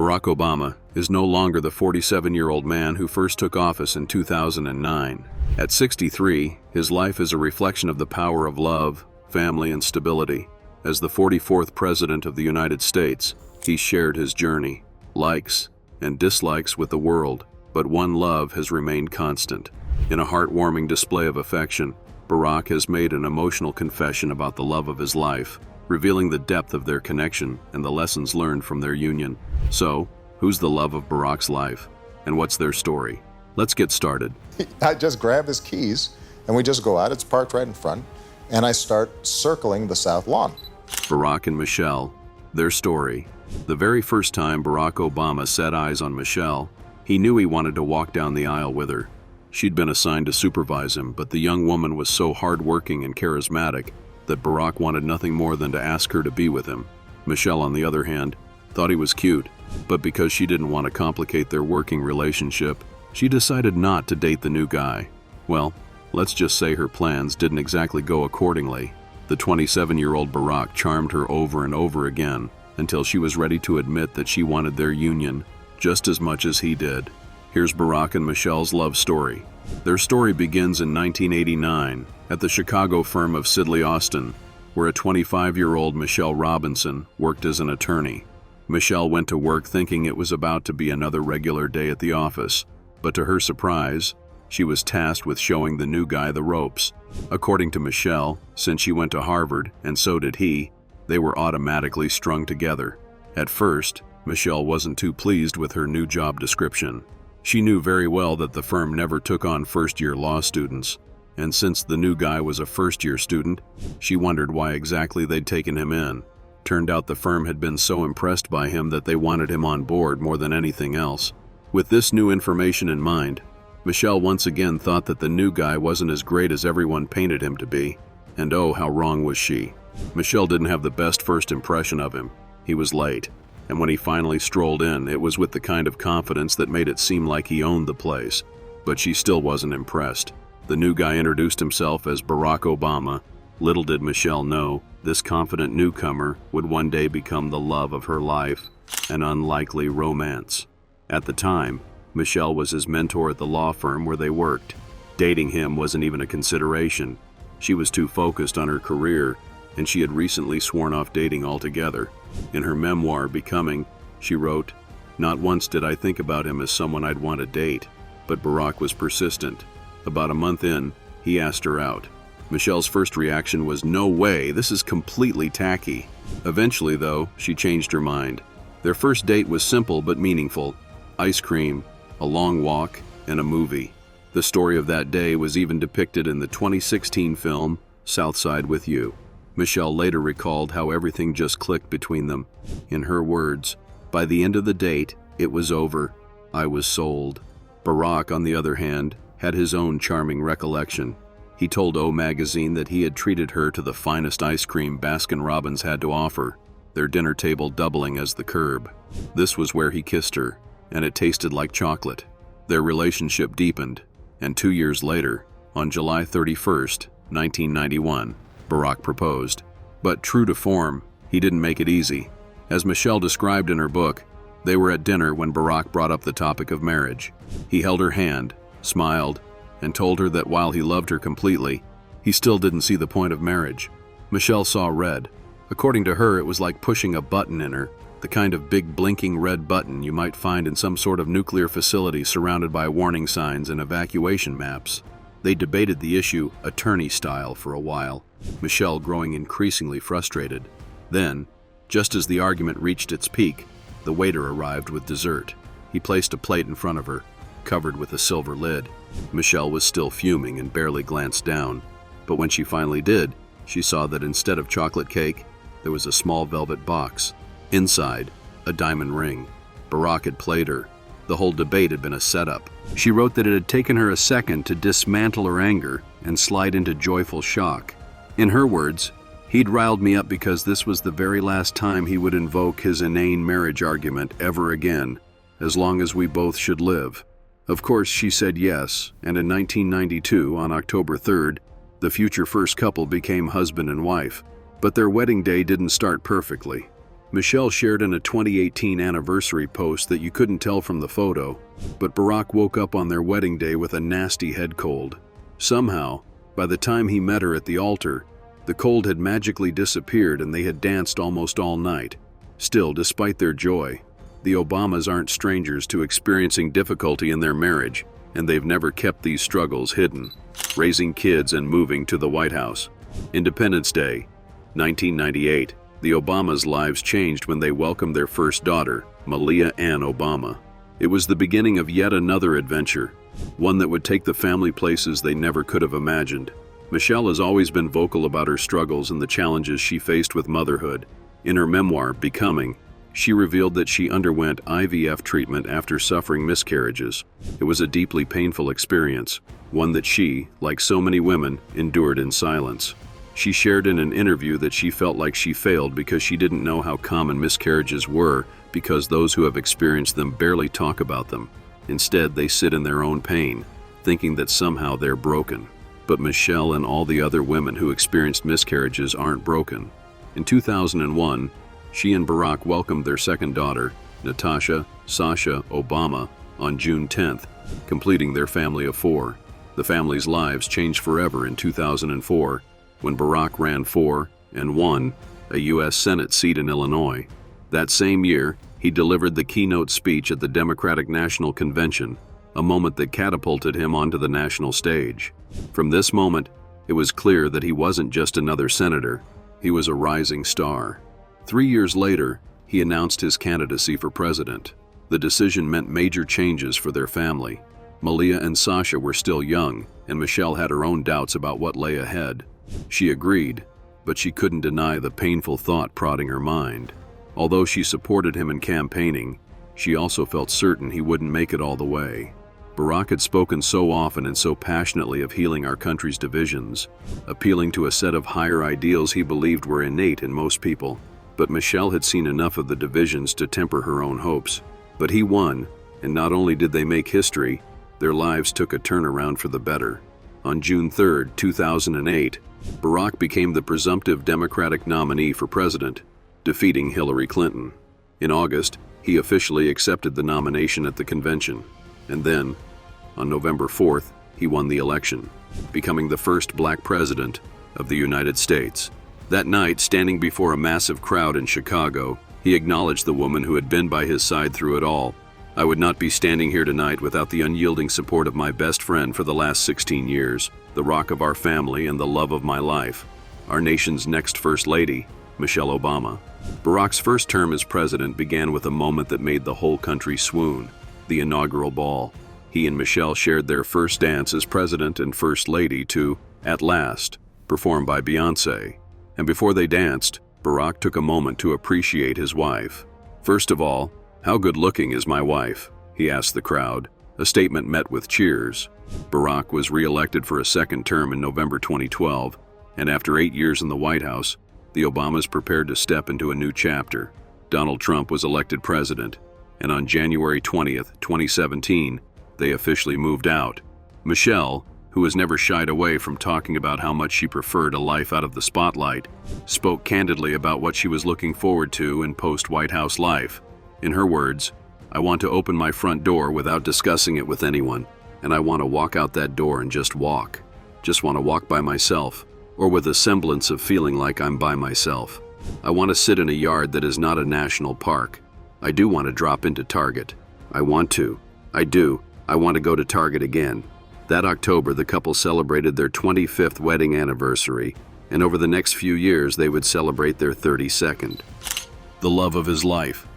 Barack Obama is no longer the 47-year-old man who first took office in 2009. At 63, his life is a reflection of the power of love, family, and stability. As the 44th President of the United States, he shared his journey, likes, and dislikes with the world, but one love has remained constant. In a heartwarming display of affection, Barack has made an emotional confession about the love of his life, revealing the depth of their connection and the lessons learned from their union. So, who's the love of Barack's life, and what's their story? Let's get started. I just grab his keys, and we just go out. It's parked right in front, and I start circling the south lawn. Barack and Michelle, their story. The very first time Barack Obama set eyes on Michelle, he knew he wanted to walk down the aisle with her. She'd been assigned to supervise him, but the young woman was so hardworking and charismatic that Barack wanted nothing more than to ask her to be with him. Michelle, on the other hand, thought he was cute, but because she didn't want to complicate their working relationship, she decided not to date the new guy. Well, let's just say her plans didn't exactly go accordingly. The 27-year-old Barack charmed her over and over again until she was ready to admit that she wanted their union just as much as he did. Here's Barack and Michelle's love story. Their story begins in 1989 at the Chicago firm of Sidley Austin, where a 25-year-old Michelle Robinson worked as an attorney. Michelle went to work thinking it was about to be another regular day at the office, but to her surprise, she was tasked with showing the new guy the ropes. According to Michelle, since she went to Harvard, and so did he, they were automatically strung together. At first, Michelle wasn't too pleased with her new job description. She knew very well that the firm never took on first-year law students, and since the new guy was a first-year student, she wondered why exactly they'd taken him in. Turned out the firm had been so impressed by him that they wanted him on board more than anything else. With this new information in mind, Michelle once again thought that the new guy wasn't as great as everyone painted him to be, and oh, how wrong was she. Michelle didn't have the best first impression of him. He was late, and when he finally strolled in, it was with the kind of confidence that made it seem like he owned the place. But she still wasn't impressed. The new guy introduced himself as Barack Obama. Little did Michelle know, this confident newcomer would one day become the love of her life, an unlikely romance. At the time, Michelle was his mentor at the law firm where they worked. Dating him wasn't even a consideration. She was too focused on her career, and she had recently sworn off dating altogether. In her memoir, Becoming, she wrote, "Not once did I think about him as someone I'd want to date." But Barack was persistent. About a month in, he asked her out. Michelle's first reaction was, "No way, this is completely tacky." Eventually, though, she changed her mind. Their first date was simple but meaningful. Ice cream, a long walk, and a movie. The story of that day was even depicted in the 2016 film, Southside with You. Michelle later recalled how everything just clicked between them. In her words, "By the end of the date, it was over. I was sold." Barack, on the other hand, had his own charming recollection. He told O Magazine that he had treated her to the finest ice cream Baskin-Robbins had to offer, their dinner table doubling as the curb. This was where he kissed her, and it tasted like chocolate. Their relationship deepened, and 2 years later, on July 31st, 1991, Barack proposed. But true to form, he didn't make it easy. As Michelle described in her book, they were at dinner when Barack brought up the topic of marriage. He held her hand, smiled, and told her that while he loved her completely, he still didn't see the point of marriage. Michelle saw red. According to her, it was like pushing a button in her, the kind of big blinking red button you might find in some sort of nuclear facility surrounded by warning signs and evacuation maps. They debated the issue attorney style for a while, Michelle growing increasingly frustrated. Then, just as the argument reached its peak, the waiter arrived with dessert. He placed a plate in front of her, covered with a silver lid. Michelle was still fuming and barely glanced down, but when she finally did, she saw that instead of chocolate cake, there was a small velvet box. Inside, a diamond ring. Barack had played her. The whole debate had been a setup. She wrote that it had taken her a second to dismantle her anger and slide into joyful shock. In her words, "He'd riled me up because this was the very last time he would invoke his inane marriage argument ever again, as long as we both should live." Of course, she said yes, and in 1992, on October 3rd, the future first couple became husband and wife. But their wedding day didn't start perfectly. Michelle shared in a 2018 anniversary post that you couldn't tell from the photo, but Barack woke up on their wedding day with a nasty head cold. Somehow, by the time he met her at the altar, the cold had magically disappeared and they had danced almost all night. Still, despite their joy, the Obamas aren't strangers to experiencing difficulty in their marriage, and they've never kept these struggles hidden. Raising kids and moving to the White House. Independence Day, 1998. The Obamas' lives changed when they welcomed their first daughter, Malia Ann Obama. It was the beginning of yet another adventure, one that would take the family places they never could have imagined. Michelle has always been vocal about her struggles and the challenges she faced with motherhood. In her memoir, Becoming, she revealed that she underwent IVF treatment after suffering miscarriages. It was a deeply painful experience, one that she, like so many women, endured in silence. She shared in an interview that she felt like she failed because she didn't know how common miscarriages were, because those who have experienced them barely talk about them. Instead, they sit in their own pain, thinking that somehow they're broken. But Michelle and all the other women who experienced miscarriages aren't broken. In 2001, she and Barack welcomed their second daughter, Natasha Sasha Obama, on June 10th, completing their family of 4. The family's lives changed forever in 2004, when Barack ran for and won a U.S. Senate seat in Illinois. That same year, he delivered the keynote speech at the Democratic National Convention, a moment that catapulted him onto the national stage. From this moment, it was clear that he wasn't just another senator, he was a rising star. 3 years later, he announced his candidacy for president. The decision meant major changes for their family. Malia and Sasha were still young, and Michelle had her own doubts about what lay ahead. She agreed, but she couldn't deny the painful thought prodding her mind. Although she supported him in campaigning, she also felt certain he wouldn't make it all the way. Barack had spoken so often and so passionately of healing our country's divisions, appealing to a set of higher ideals he believed were innate in most people. But Michelle had seen enough of the divisions to temper her own hopes. But he won, and not only did they make history, their lives took a turnaround for the better. On June 3, 2008, Barack became the presumptive Democratic nominee for president, defeating Hillary Clinton. In August, he officially accepted the nomination at the convention. And then, on November 4th, he won the election, becoming the first black president of the United States. That night, standing before a massive crowd in Chicago, he acknowledged the woman who had been by his side through it all. "I would not be standing here tonight without the unyielding support of my best friend for the last 16 years, the rock of our family and the love of my life, our nation's next First Lady, Michelle Obama." Barack's first term as president began with a moment that made the whole country swoon, the inaugural ball. He and Michelle shared their first dance as president and First Lady to "At Last," performed by Beyoncé. And before they danced, Barack took a moment to appreciate his wife. "First of all, how good-looking is my wife?" he asked the crowd, a statement met with cheers. Barack was re-elected for a second term in November 2012, and after 8 years in the White House, the Obamas prepared to step into a new chapter. Donald Trump was elected president, and on January 20th, 2017, they officially moved out. Michelle, who has never shied away from talking about how much she preferred a life out of the spotlight, spoke candidly about what she was looking forward to in post-White House life. In her words, "I want to open my front door without discussing it with anyone, and I want to walk out that door and just walk. Just want to walk by myself, or with a semblance of feeling like I'm by myself. I want to sit in a yard that is not a national park. I do want to drop into Target. I want to. I do. I want to go to Target again." That October, the couple celebrated their 25th wedding anniversary, and over the next few years, they would celebrate their 32nd. The love of his life.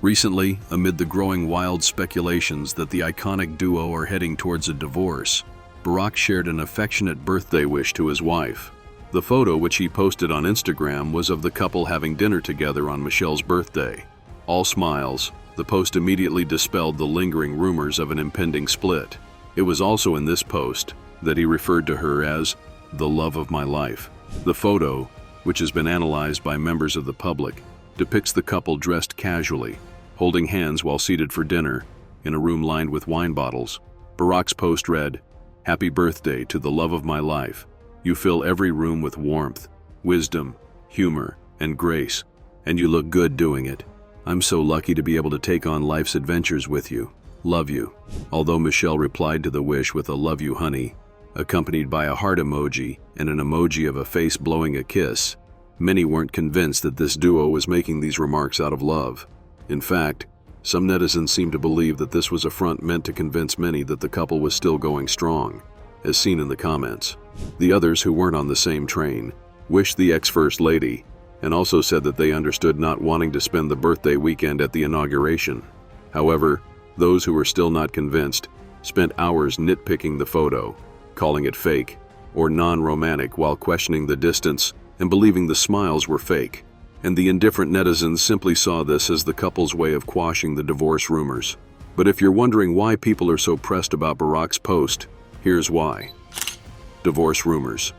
Recently, amid the growing wild speculations that the iconic duo are heading towards a divorce, Barack shared an affectionate birthday wish to his wife. The photo, which he posted on Instagram, was of the couple having dinner together on Michelle's birthday. All smiles, the post immediately dispelled the lingering rumors of an impending split. It was also in this post that he referred to her as the love of my life. The photo, which has been analyzed by members of the public, depicts the couple dressed casually, holding hands while seated for dinner, in a room lined with wine bottles. Barack's post read, "Happy birthday to the love of my life. You fill every room with warmth, wisdom, humor, and grace, And you look good doing it. I'm so lucky to be able to take on life's adventures with you. Love you." Although Michelle replied to the wish with a "love you, honey," accompanied by a heart emoji and an emoji of a face blowing a kiss, many weren't convinced that this duo was making these remarks out of love. In fact, some netizens seemed to believe that this was a front meant to convince many that the couple was still going strong, as seen in the comments. The others, who weren't on the same train, wished the ex-First Lady, and also said that they understood not wanting to spend the birthday weekend at the inauguration. However, those who were still not convinced spent hours nitpicking the photo, calling it fake or non-romantic, while questioning the distance and believing the smiles were fake. And the indifferent netizens simply saw this as the couple's way of quashing the divorce rumors. But if you're wondering why people are so pressed about Barack's post, here's why. Divorce rumors.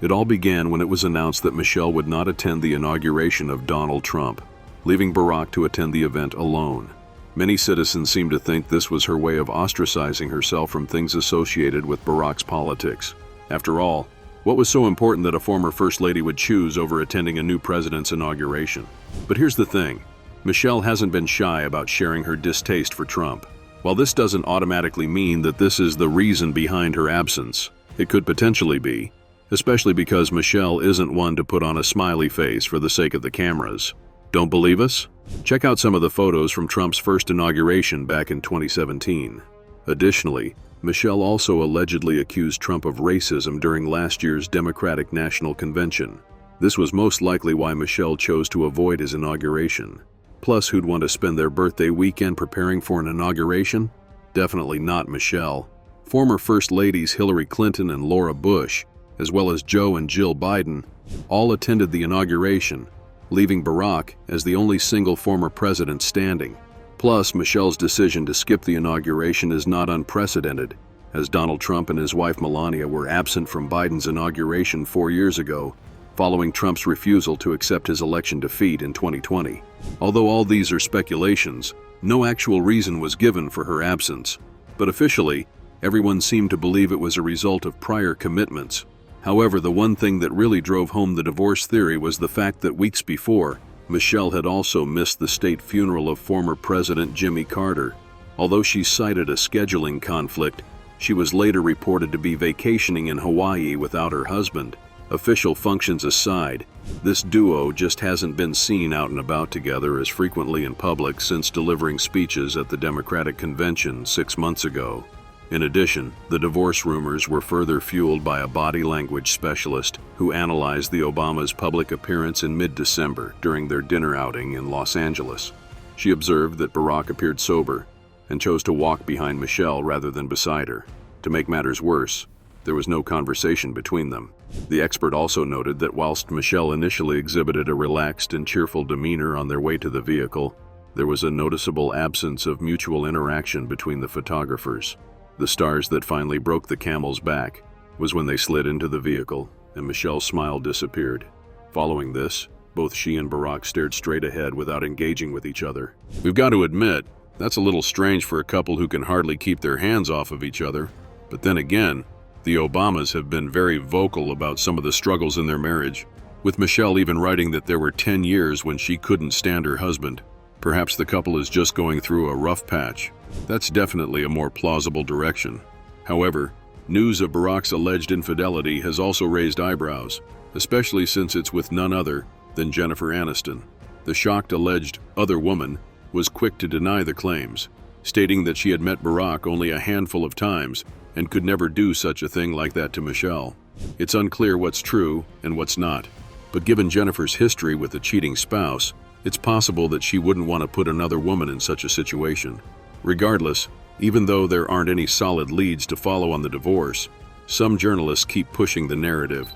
It all began when it was announced that Michelle would not attend the inauguration of Donald Trump, leaving Barack to attend the event alone. Many citizens seemed to think this was her way of ostracizing herself from things associated with Barack's politics. After all, what was so important that a former First Lady would choose over attending a new president's inauguration? But here's the thing. Michelle hasn't been shy about sharing her distaste for Trump. While this doesn't automatically mean that this is the reason behind her absence, it could potentially be, especially because Michelle isn't one to put on a smiley face for the sake of the cameras. Don't believe us? Check out some of the photos from Trump's first inauguration back in 2017. Additionally, Michelle also allegedly accused Trump of racism during last year's Democratic National Convention. This was most likely why Michelle chose to avoid his inauguration. Plus, who'd want to spend their birthday weekend preparing for an inauguration? Definitely not Michelle. Former First Ladies Hillary Clinton and Laura Bush, as well as Joe and Jill Biden, all attended the inauguration, leaving Barack as the only single former president standing. Plus, Michelle's decision to skip the inauguration is not unprecedented, as Donald Trump and his wife Melania were absent from Biden's inauguration 4 years ago, following Trump's refusal to accept his election defeat in 2020. Although all these are speculations, no actual reason was given for her absence. But officially, everyone seemed to believe it was a result of prior commitments. However, the one thing that really drove home the divorce theory was the fact that weeks before, Michelle had also missed the state funeral of former President Jimmy Carter. Although she cited a scheduling conflict, she was later reported to be vacationing in Hawaii without her husband. Official functions aside, this duo just hasn't been seen out and about together as frequently in public since delivering speeches at the Democratic Convention 6 months ago. In addition, the divorce rumors were further fueled by a body language specialist who analyzed the Obamas' public appearance in mid-December during their dinner outing in Los Angeles. She observed that Barack appeared sober and chose to walk behind Michelle rather than beside her. To make matters worse, there was no conversation between them. The expert also noted that whilst Michelle initially exhibited a relaxed and cheerful demeanor on their way to the vehicle, there was a noticeable absence of mutual interaction between the photographers. The stars that finally broke the camel's back was when they slid into the vehicle and Michelle's smile disappeared. Following this, both she and Barack stared straight ahead without engaging with each other. We've got to admit, that's a little strange for a couple who can hardly keep their hands off of each other. But then again, the Obamas have been very vocal about some of the struggles in their marriage, with Michelle even writing that there were 10 years when she couldn't stand her husband. Perhaps the couple is just going through a rough patch. That's definitely a more plausible direction. However, news of Barack's alleged infidelity has also raised eyebrows, especially since it's with none other than Jennifer Aniston. The shocked alleged other woman was quick to deny the claims, stating that she had met Barack only a handful of times and could never do such a thing like that to Michelle. It's unclear what's true and what's not, but given Jennifer's history with a cheating spouse, it's possible that she wouldn't want to put another woman in such a situation. Regardless, even though there aren't any solid leads to follow on the divorce, some journalists keep pushing the narrative.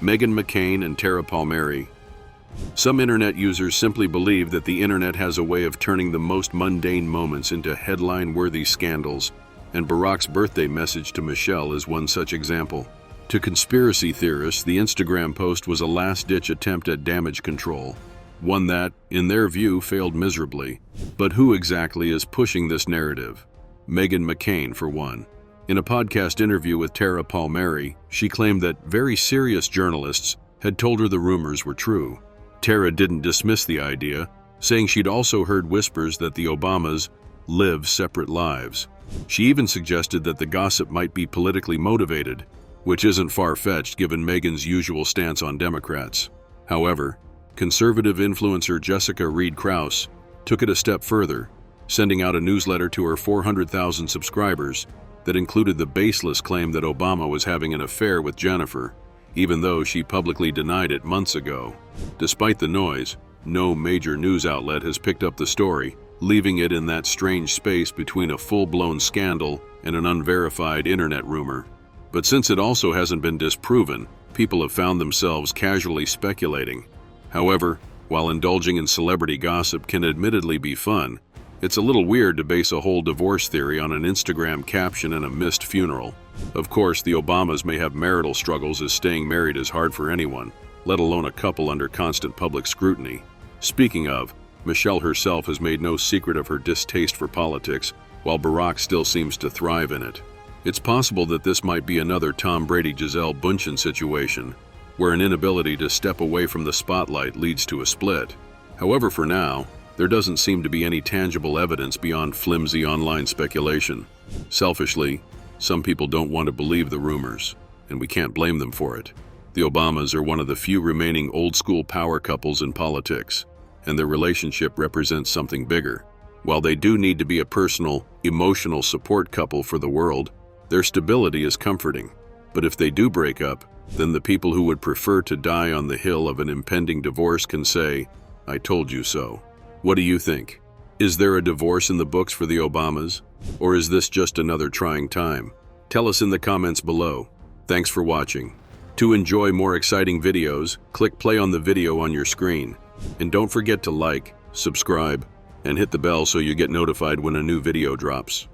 Meghan McCain and Tara Palmieri. Some internet users simply believe that the internet has a way of turning the most mundane moments into headline-worthy scandals, and Barack's birthday message to Michelle is one such example. To conspiracy theorists, the Instagram post was a last-ditch attempt at damage control, one that, in their view, failed miserably. But who exactly is pushing this narrative? Meghan McCain, for one. In a podcast interview with Tara Palmieri, she claimed that very serious journalists had told her the rumors were true. Tara didn't dismiss the idea, saying she'd also heard whispers that the Obamas live separate lives. She even suggested that the gossip might be politically motivated, which isn't far-fetched given Meghan's usual stance on Democrats. However, conservative influencer Jessica Reed Krause took it a step further, sending out a newsletter to her 400,000 subscribers that included the baseless claim that Obama was having an affair with Jennifer, even though she publicly denied it months ago. Despite the noise, no major news outlet has picked up the story, leaving it in that strange space between a full-blown scandal and an unverified internet rumor. But since it also hasn't been disproven, people have found themselves casually speculating. However, while indulging in celebrity gossip can admittedly be fun, it's a little weird to base a whole divorce theory on an Instagram caption and a missed funeral. Of course, the Obamas may have marital struggles, as staying married is hard for anyone, let alone a couple under constant public scrutiny. Speaking of, Michelle herself has made no secret of her distaste for politics, while Barack still seems to thrive in it. It's possible that this might be another Tom Brady-Gisele Bündchen situation, where an inability to step away from the spotlight leads to a split. However, for now, there doesn't seem to be any tangible evidence beyond flimsy online speculation. Selfishly, some people don't want to believe the rumors, and we can't blame them for it. The Obamas are one of the few remaining old-school power couples in politics, and their relationship represents something bigger. While they do need to be a personal, emotional support couple for the world, their stability is comforting. But if they do break up, then the people who would prefer to die on the hill of an impending divorce can say, "I told you so." What do you think? Is there a divorce in the books for the Obamas? Or is this just another trying time? Tell us in the comments below. Thanks for watching. To enjoy more exciting videos, click play on the video on your screen. And don't forget to like, subscribe, and hit the bell so you get notified when a new video drops.